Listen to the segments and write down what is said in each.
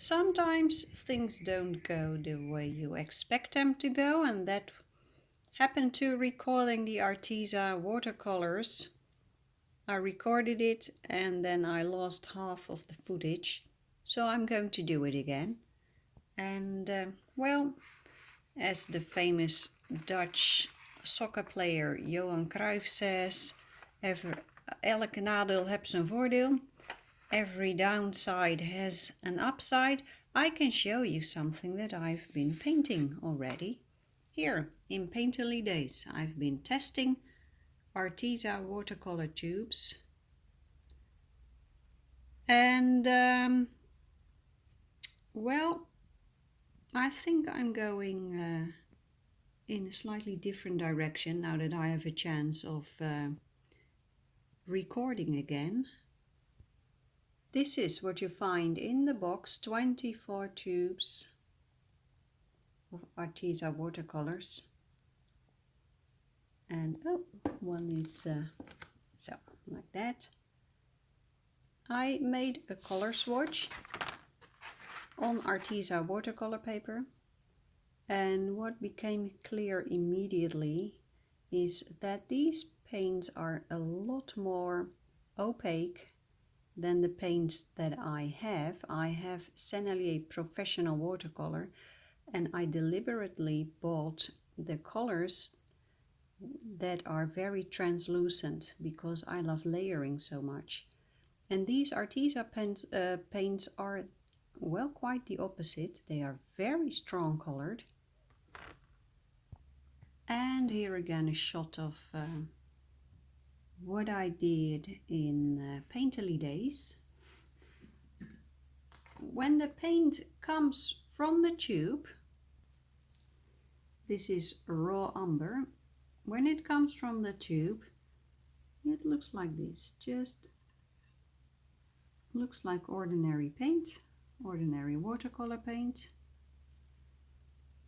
Sometimes things don't go the way you expect them to go, and that happened to recording the Arteza watercolors. I recorded it and then I lost half of the footage, so I'm going to do it again. And well, as the famous Dutch soccer player Johan Cruyff says, elke nadeel heeft zijn voordeel. Every downside has an upside. I can show you something that I've been painting already. Here, in Painterly Days, I've been testing Arteza watercolor tubes. And, well, I think I'm going in a slightly different direction now that I have a chance of recording again. This is what you find in the box, 24 tubes of Arteza watercolors. And oh, one is so, like that. I made a color swatch on Arteza watercolor paper. And what became clear immediately is that these paints are a lot more opaque than the paints that I have. I have Sennelier Professional Watercolor, and I deliberately bought the colors that are very translucent because I love layering so much. And these Arteza paints are, well, quite the opposite. They are very strong colored. And here again a shot of what I did in Painterly Days. When the paint comes from the tube, this is raw umber. When it comes from the tube, it looks like this. Just looks like ordinary paint, ordinary watercolor paint.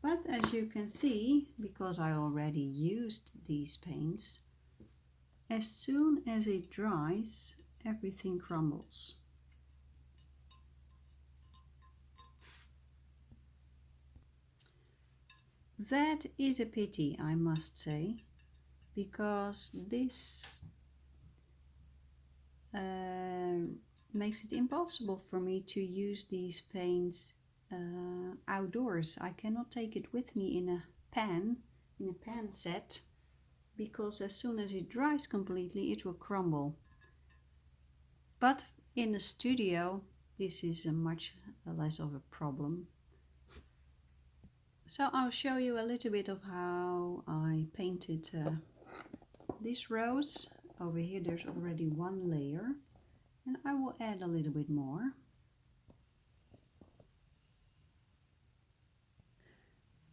But as you can see, because I already used these paints, as soon as it dries, everything crumbles. That is a pity, I must say, because this makes it impossible for me to use these paints outdoors. I cannot take it with me in a pan set, because as soon as it dries completely it will crumble. But in a studio this is a much less of a problem. So I'll show you a little bit of how I painted this rose. Over here there's already one layer, and I will add a little bit more.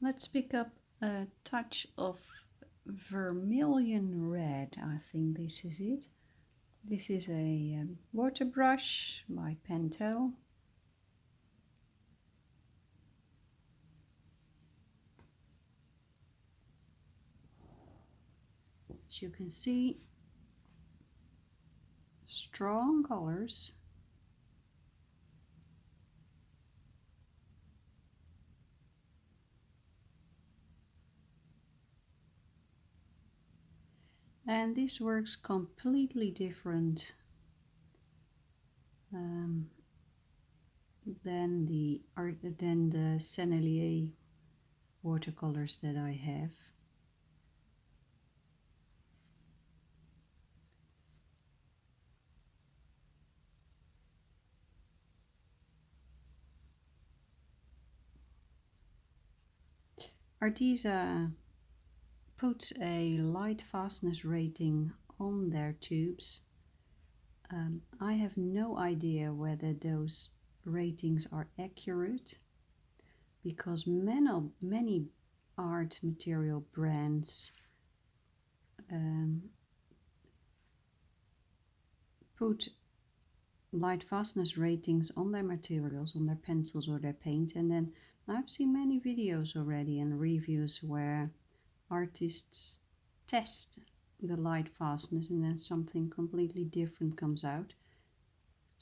Let's pick up a touch of vermilion red. I think this is it. This is a water brush by Pentel. As you can see, strong colors. And this works completely different than the Sennelier watercolors that I have. Arteza puts a light fastness rating on their tubes. I have no idea whether those ratings are accurate, because many art material brands put light fastness ratings on their materials, on their pencils or their paint, and then I've seen many videos already and reviews where artists test the light fastness and then something completely different comes out.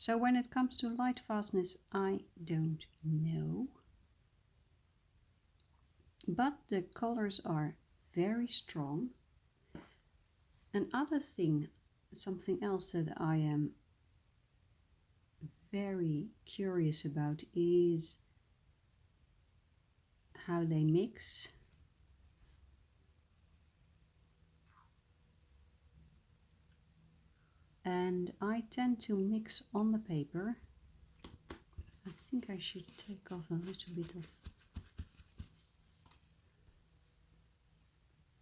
So when it comes to light fastness, I don't know. But the colors are very strong. Another thing, something else that I am very curious about is how they mix. And I tend to mix on the paper. I think I should take off a little bit of.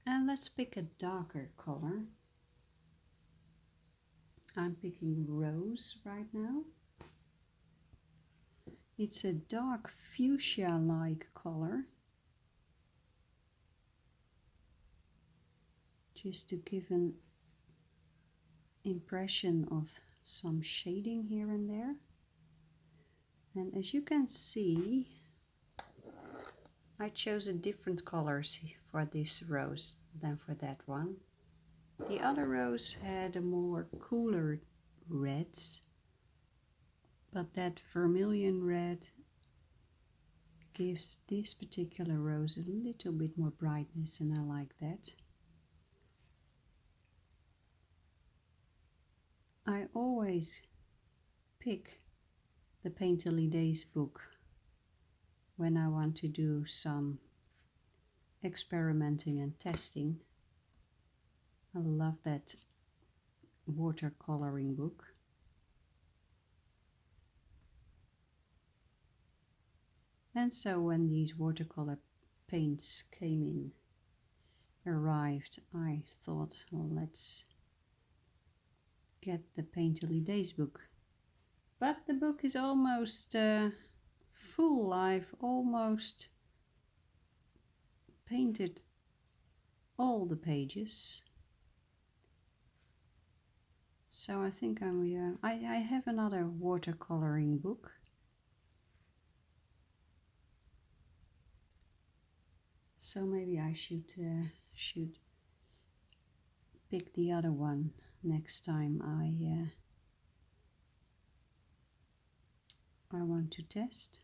And let's pick a darker color. I'm picking rose right now. It's a dark fuchsia-like color. Just to give an impression of some shading here and there. And as you can see, I chose a different colors for this rose than for that one. The other rose had a more cooler reds, but that vermilion red gives this particular rose a little bit more brightness, and I like that. I always pick the Painterly Days book when I want to do some experimenting and testing. I love that watercoloring book. And so when these watercolor paints arrived, I thought, well, let's get the Painterly Days book. But the book is almost full. I've almost painted all the pages. So I think I have another watercoloring book. So maybe I should pick the other one next time I want to test.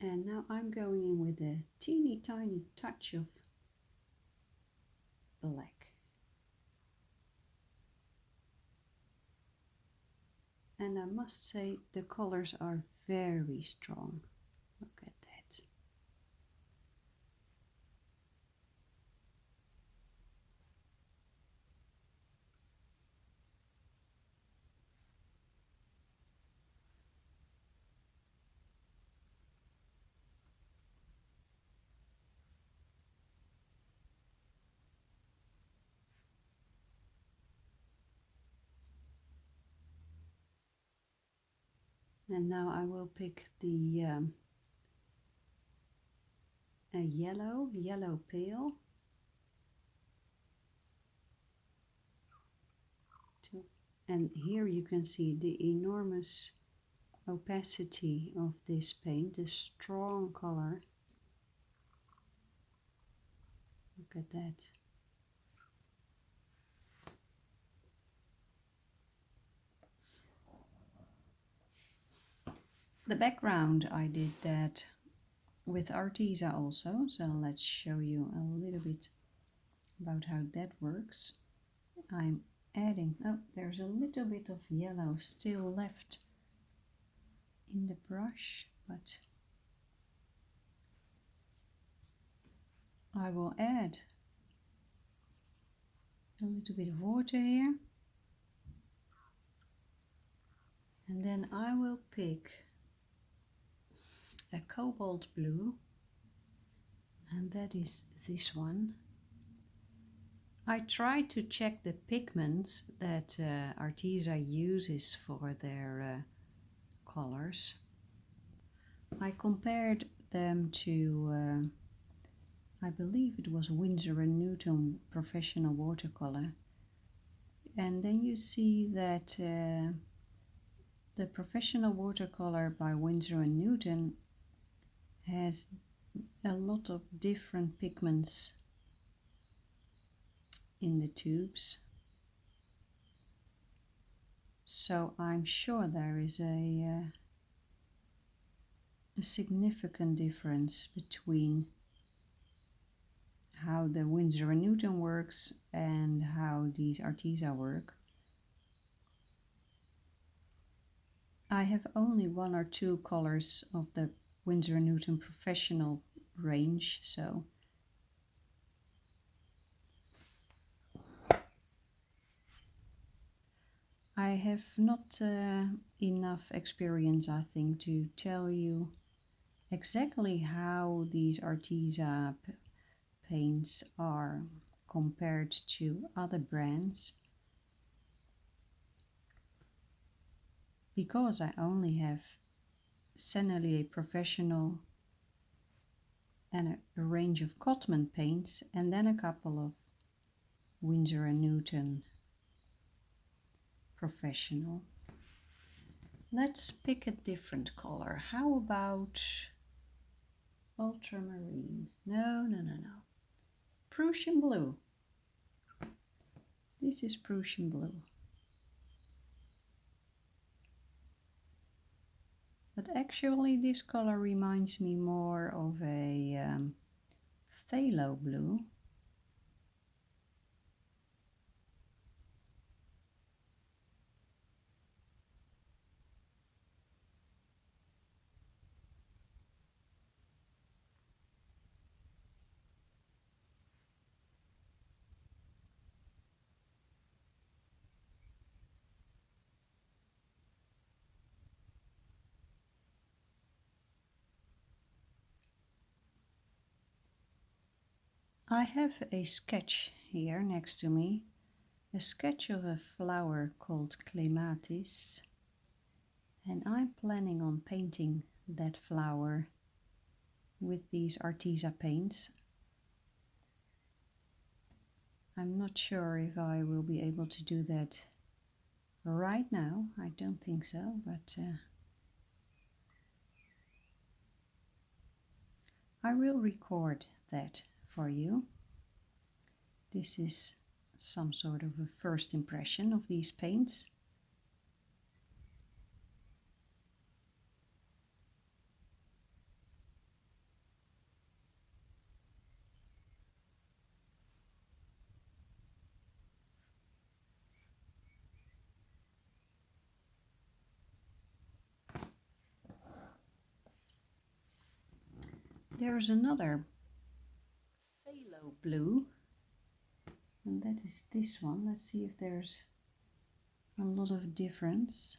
And now I'm going in with a teeny tiny touch of black. And I must say the colors are very strong. Look at that. And now I will pick the a yellow pale. And here you can see the enormous opacity of this paint, the strong color. Look at that. The background, I did that with Arteza also, so let's show you a little bit about how that works. I'm adding, oh, there's a little bit of yellow still left in the brush, but I will add a little bit of water here, and then I will pick a cobalt blue, and that is this one. I tried to check the pigments that Arteza uses for their colors. I compared them to, I believe it was Winsor & Newton Professional Watercolor, and then you see that the Professional Watercolor by Winsor & Newton has a lot of different pigments in the tubes. So I'm sure there is a significant difference between how the Winsor & Newton works and how these Arteza work. I have only 1 or 2 colors of the Winsor & Newton Professional range, so I have not enough experience, I think, to tell you exactly how these Arteza paints are compared to other brands, because I only have Sennelier Professional and a range of Cotman paints, and then a couple of Winsor & Newton Professional. Let's pick a different color. How about ultramarine? No. Prussian blue. This is Prussian blue. But actually this color reminds me more of a phthalo blue. I have a sketch here next to me, a sketch of a flower called clematis, and I'm planning on painting that flower with these Arteza paints. I'm not sure if I will be able to do that right now. I don't think so, but I will record that for you. This is some sort of a first impression of these paints. There's another phthalo blue, and that is this one. Let's see if there's a lot of difference.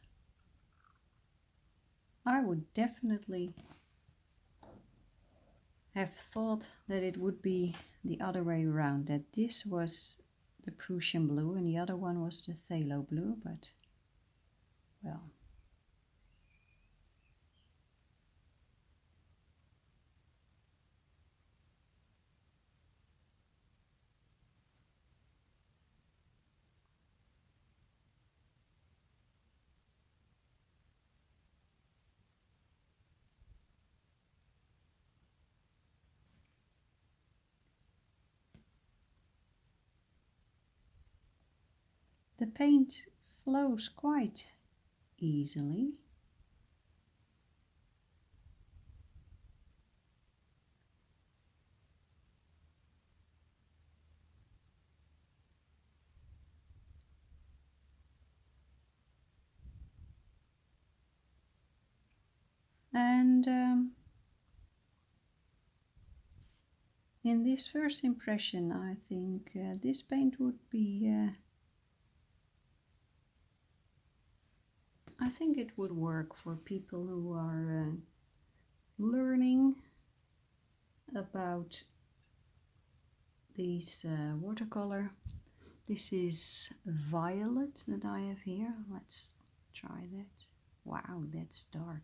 I would definitely have thought that it would be the other way around, that this was the Prussian blue and the other one was the phthalo blue, but well. The paint flows quite easily. And in this first impression, I think this paint would be, I think it would work for people who are learning about these watercolor. This is violet that I have here. Let's try that. Wow, that's dark.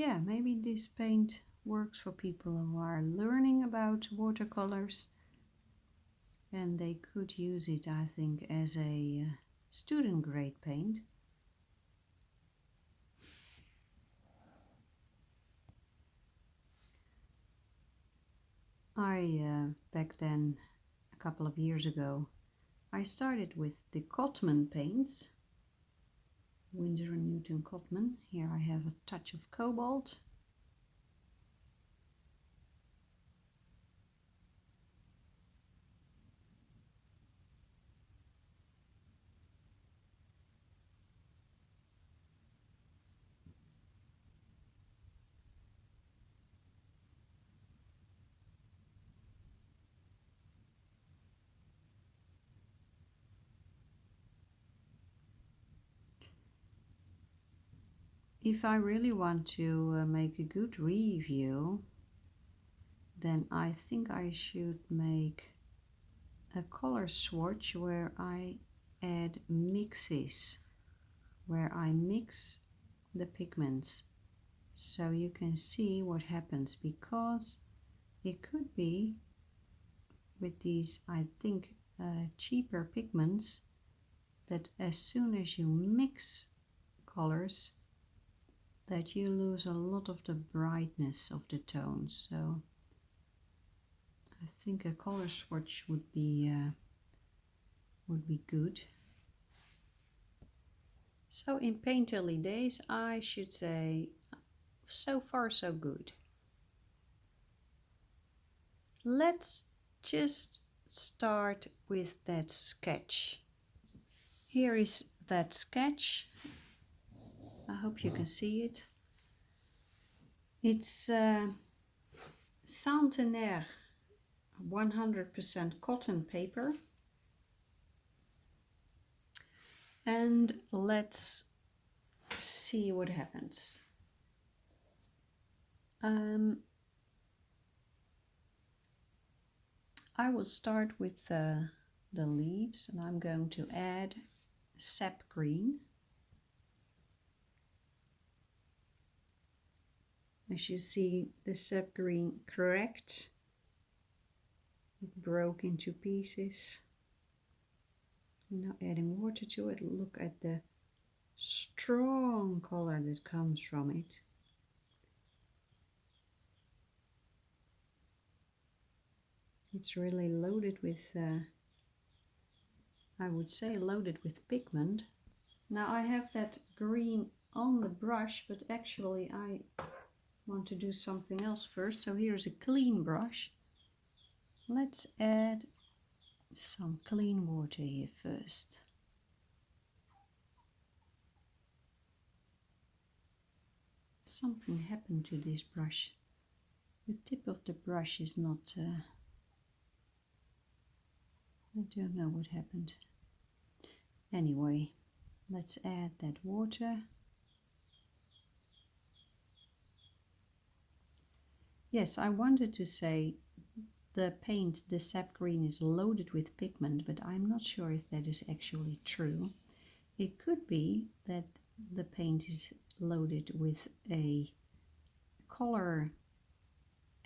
yeah, maybe this paint works for people who are learning about watercolors, and they could use it, I think, as a student grade paint. Back then, a couple of years ago, I started with the Cotman paints, Winsor & Newton Cotman. Here I have a touch of cobalt. If I really want to make a good review, then I think I should make a color swatch where I add mixes, where I mix the pigments, so you can see what happens, because it could be with these, I think, cheaper pigments, that as soon as you mix colors, that you lose a lot of the brightness of the tones. So I think a color swatch would be good. So in Painterly days, I should say, so far so good. Let's just start with that sketch. Here is that sketch. I hope you can see it. It's Centenaire 100% cotton paper. And let's see what happens. I will start with the leaves, and I'm going to add sap green. As you see, the sap green cracked. It broke into pieces. I'm now adding water to it. Look at the strong color that comes from it. It's really loaded with, I would say loaded with pigment. Now I have that green on the brush, but actually I want to do something else first. So here's a clean brush. Let's add some clean water here first. Something happened to this brush. The tip of the brush is not, I don't know what happened. Anyway, let's add that water. Yes, I wanted to say the paint, the sap green, is loaded with pigment, but I'm not sure if that is actually true. It could be that the paint is loaded with a color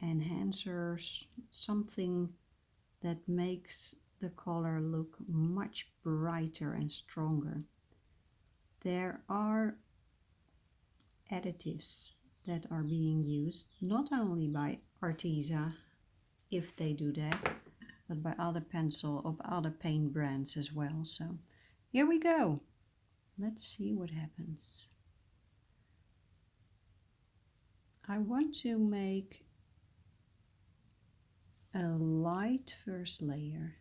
enhancer, something that makes the color look much brighter and stronger. There are additives that are being used, not only by Arteza, if they do that, but by other pencil or other paint brands as well. So here we go. Let's see what happens. I want to make a light first layer.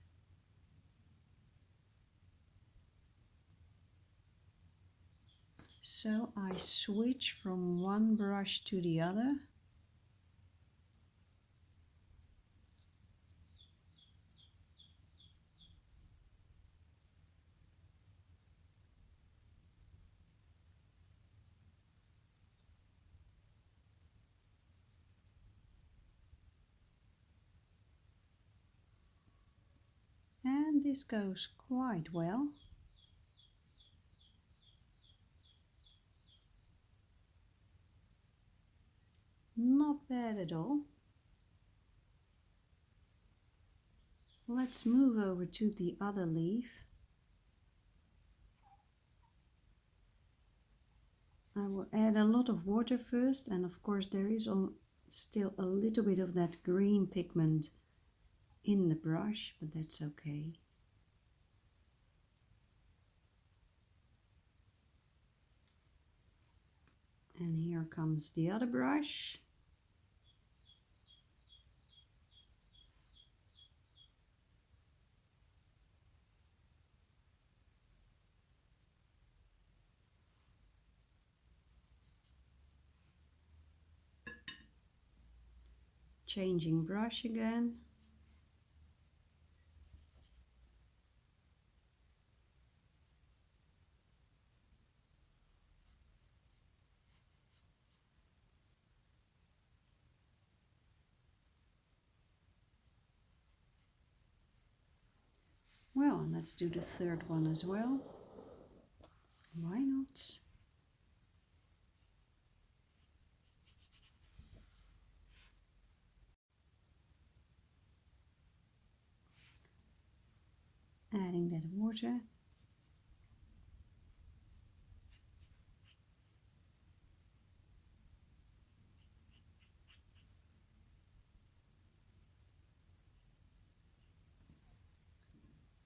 So I switch from one brush to the other. And this goes quite well. not bad at all. Let's move over to the other leaf. I will add a lot of water first, and of course there is still a little bit of that green pigment in the brush, but that's okay. And here comes the other brush. Changing brush again. Well, let's do the third one as well. Why not? Adding that water.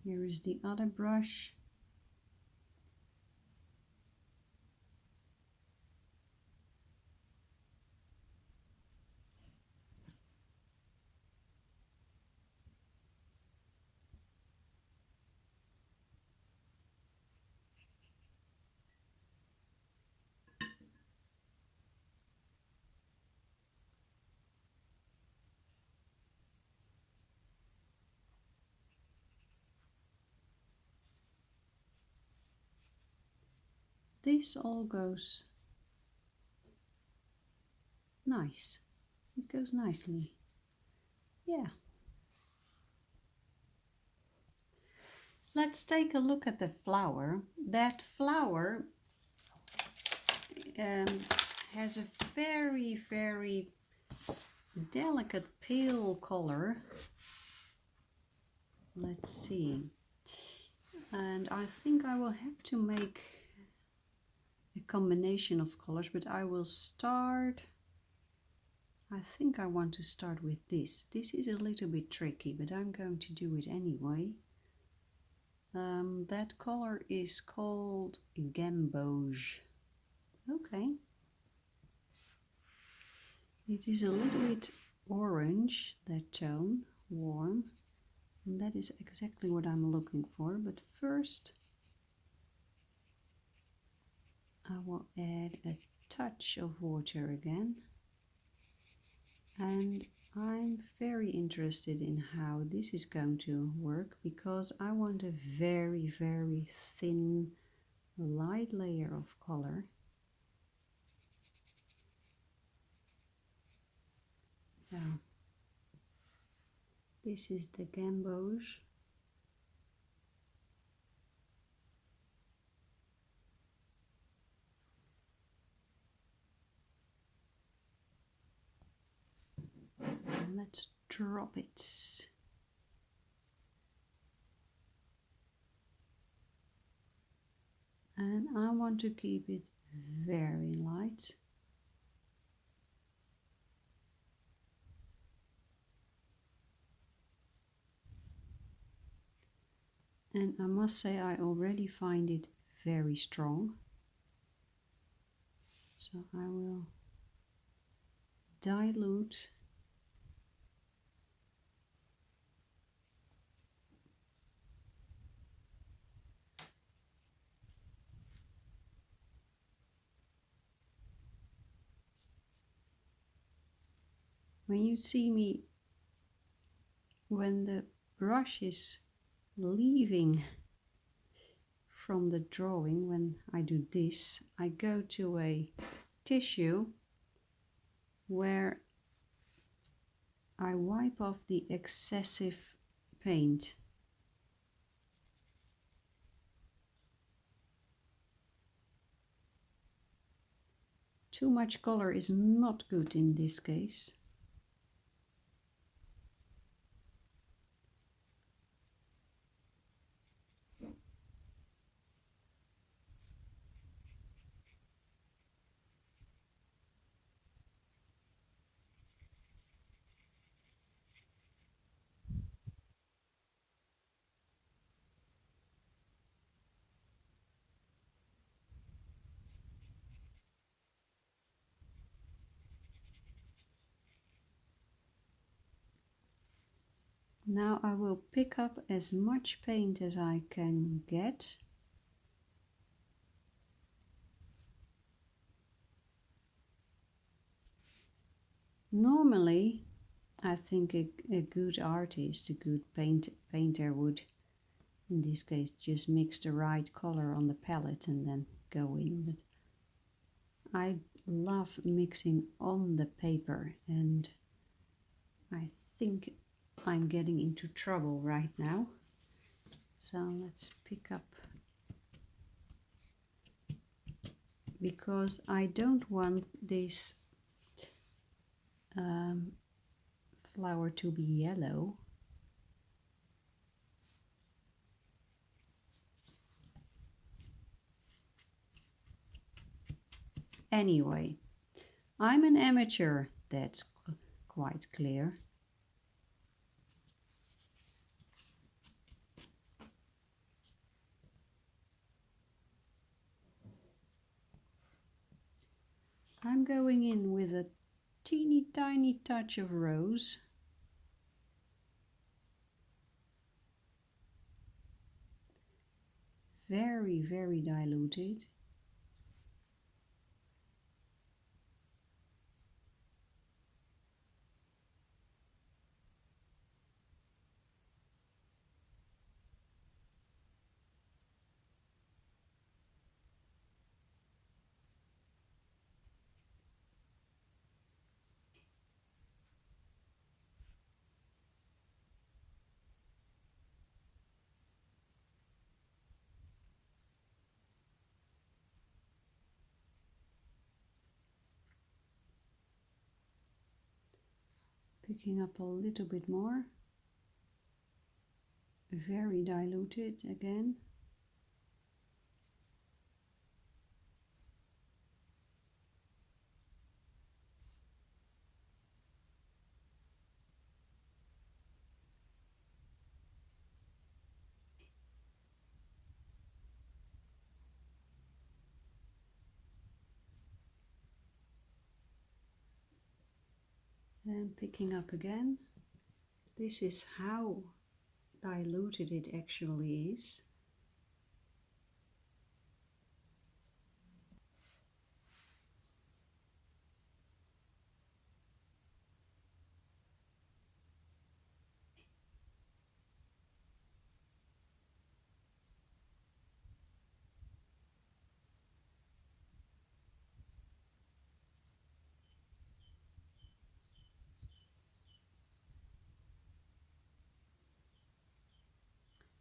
Here is the other brush. This all goes nice. It goes nicely. Yeah. Let's take a look at the flower. That flower has a very, very delicate pale color. Let's see. And I think I will have to make a combination of colors, but I will start. I think I want to start with this. This is a little bit tricky, but I'm going to do it anyway. That color is called Gamboge. Okay. It is a little bit orange, that tone, warm. And that is exactly what I'm looking for. But first, I will add a touch of water again. And I'm very interested in how this is going to work, because I want a very, very thin, light layer of color. So, this is the Gamboge. And let's drop it. And I want to keep it very light. And I must say I already find it very strong. So I will dilute . When you see me, when the brush is leaving from the drawing, when I do this, I go to a tissue where I wipe off the excessive paint. Too much color is not good in this case. Now I will pick up as much paint as I can get. Normally, I think a good artist, a good painter would, in this case, just mix the right color on the palette and then go in. But I love mixing on the paper, and I think I'm getting into trouble right now. So let's pick up, because I don't want this flower to be yellow. Anyway, I'm an amateur, that's quite clear. I'm going in with a teeny tiny touch of rose. Very, very diluted. Picking up a little bit more. Very diluted again. And picking up again. This is how diluted it actually is.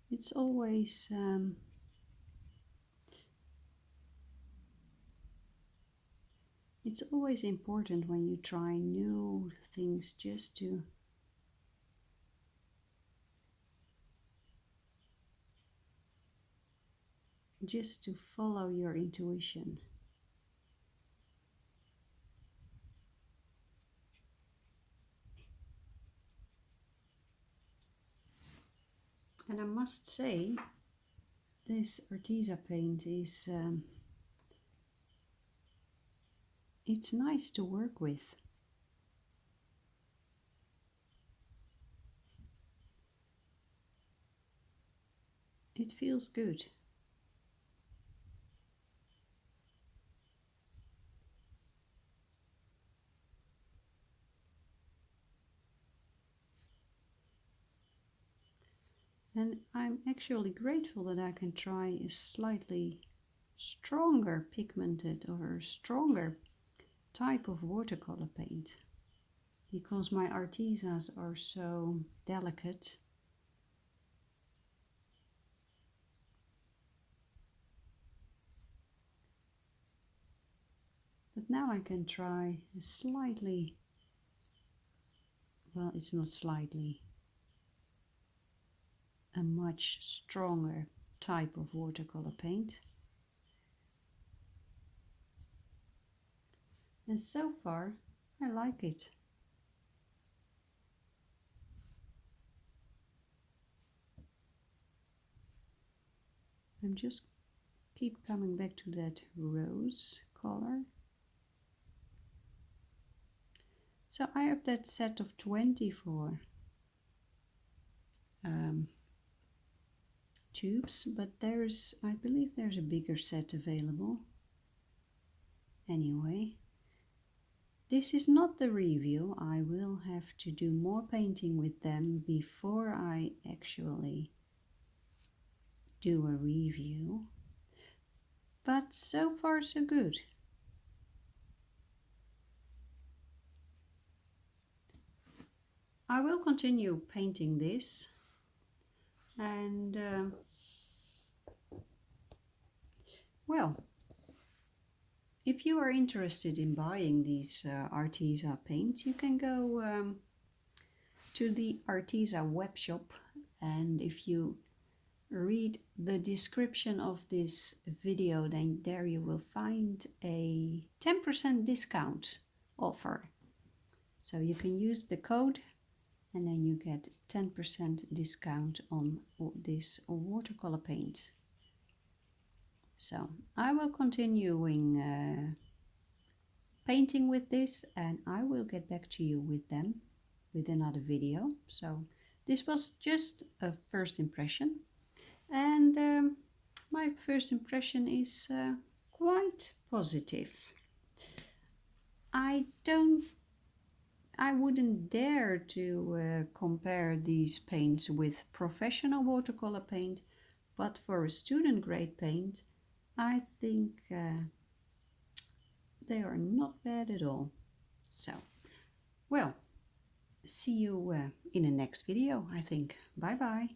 It's always important when you try new things just to follow your intuition. And I must say, this Arteza paint is it's nice to work with. It feels good. And I'm actually grateful that I can try a slightly stronger pigmented or stronger type of watercolor paint, because my Artezas are so delicate. But But now I can try a slightly, well, it's not slightly, a much stronger type of watercolor paint. And so far I like it. I'm just keep coming back to that rose color. So I have that set of 24 tubes, but I believe there's a bigger set available. Anyway, this is not the review. I will have to do more painting with them before I actually do a review. But so far so good. I will continue painting this, and well, if you are interested in buying these Arteza paints, you can go to the Arteza webshop, and if you read the description of this video, then there you will find a 10% discount offer. So you can use the code and then you get 10% discount on this watercolor paint. So I will continuing painting with this, and I will get back to you with them with another video. So this was just a first impression, and my first impression is quite positive. I wouldn't dare to compare these paints with professional watercolor paint, but for a student grade paint, I think they are not bad at all. So, well, see you in the next video, I think. Bye bye.